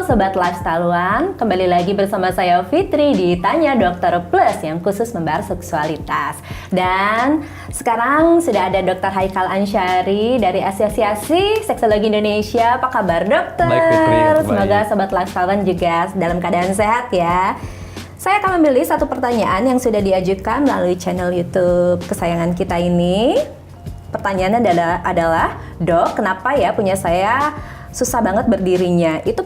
Sobat Lifestyle-an, kembali lagi bersama saya Fitri di Tanya Dokter Plus yang khusus membahas seksualitas. Dan sekarang sudah ada Dr. Haikal Ansyari dari Asosiasi Seksologi Indonesia. Apa kabar dokter? Baik Fitri, semoga Sobat Lifestyle-an juga dalam keadaan sehat ya. Saya akan memilih satu pertanyaan yang sudah diajukan melalui channel YouTube kesayangan kita ini. Pertanyaannya adalah, Dok, kenapa ya punya saya susah banget berdirinya? Itu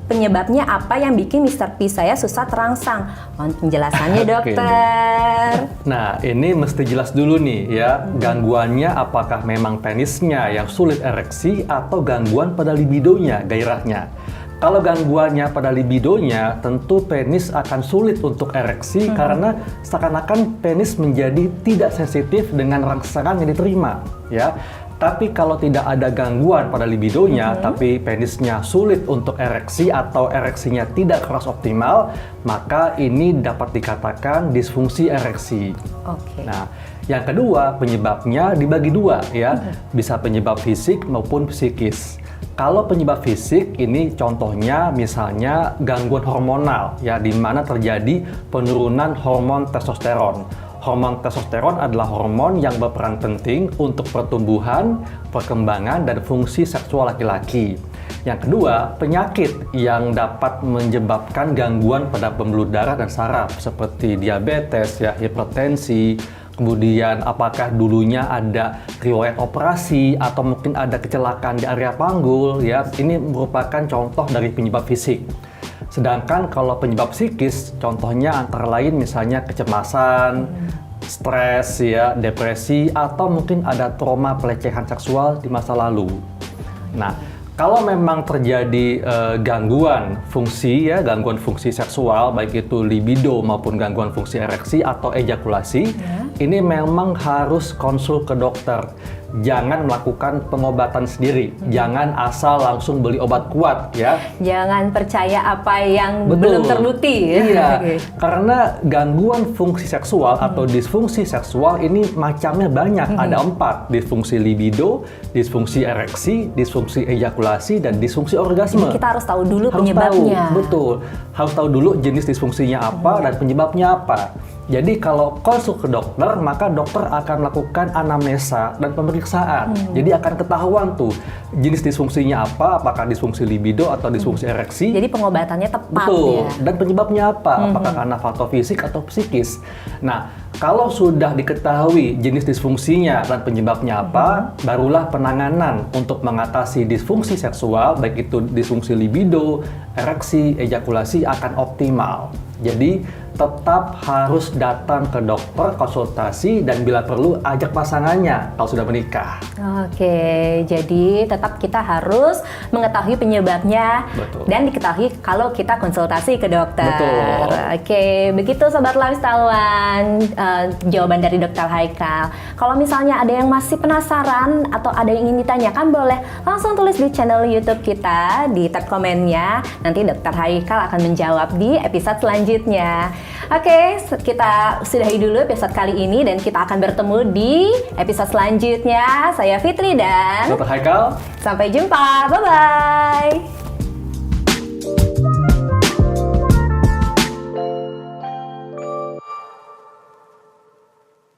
penyebabnya apa yang bikin Mr. P saya susah terangsang? Mohon penjelasannya dokter. Nah, ini mesti jelas dulu nih ya, gangguannya apakah memang penisnya yang sulit ereksi atau gangguan pada libidonya, gairahnya. Kalau gangguannya pada libidonya, tentu penis akan sulit untuk ereksi karena seakan-akan penis menjadi tidak sensitif dengan rangsangan yang diterima, ya. Tapi kalau tidak ada gangguan pada libidonya, tapi penisnya sulit untuk ereksi atau ereksinya tidak keras optimal, maka ini dapat dikatakan disfungsi ereksi. Oke. Nah, yang kedua penyebabnya dibagi dua ya, bisa penyebab fisik maupun psikis. Kalau penyebab fisik ini contohnya misalnya gangguan hormonal ya, di mana terjadi penurunan hormon testosteron. Hormon testosteron adalah hormon yang berperan penting untuk pertumbuhan, perkembangan, dan fungsi seksual laki-laki. Yang kedua, penyakit yang dapat menyebabkan gangguan pada pembuluh darah dan saraf seperti diabetes, ya, hipertensi, kemudian apakah dulunya ada riwayat operasi atau mungkin ada kecelakaan di area panggul, ya, ini merupakan contoh dari penyebab fisik. Sedangkan kalau penyebab psikis, contohnya antara lain misalnya kecemasan, stres, ya, depresi, atau mungkin ada trauma pelecehan seksual di masa lalu. Nah, kalau memang terjadi gangguan fungsi, ya, gangguan fungsi seksual, baik itu libido maupun gangguan fungsi ereksi atau ejakulasi, ini memang harus konsul ke dokter. Jangan melakukan pengobatan sendiri, jangan asal langsung beli obat kuat ya. Jangan percaya apa yang Betul. belum terbukti. Iya, Oke. karena gangguan fungsi seksual atau disfungsi seksual ini macamnya banyak. Ada 4, disfungsi libido, disfungsi ereksi, disfungsi ejakulasi, dan disfungsi orgasme. Jadi kita harus tahu dulu Harus penyebabnya. tahu, betul. Harus tahu dulu jenis disfungsinya apa dan penyebabnya apa. Jadi kalau konsul ke dokter, maka dokter akan melakukan anamnesa dan pemeriksaan. Jadi akan ketahuan tuh jenis disfungsinya apa, apakah disfungsi libido atau disfungsi ereksi. Jadi pengobatannya tepat Betul. ya. Dan penyebabnya apa? Apakah karena faktor fisik atau psikis? Nah, kalau sudah diketahui jenis disfungsinya dan penyebabnya apa, barulah penanganan untuk mengatasi disfungsi seksual, baik itu disfungsi libido, ereksi, ejakulasi akan optimal. Jadi tetap harus datang ke dokter, konsultasi, dan bila perlu ajak pasangannya kalau sudah menikah. Oke, jadi tetap kita harus mengetahui penyebabnya. Betul. Dan diketahui kalau kita konsultasi ke dokter. Betul. Oke, begitu Sobat Lifestyle-an, jawaban dari Dr. Haikal. Kalau misalnya ada yang masih penasaran atau ada yang ingin ditanyakan, boleh langsung tulis di channel YouTube kita, di tab komennya. Nanti Dr. Haikal akan menjawab di episode selanjutnya. Oke, kita sudahi dulu episode kali ini dan kita akan bertemu di episode selanjutnya. Saya Fitri dan Dr. Haikal. sampai jumpa. Bye-bye.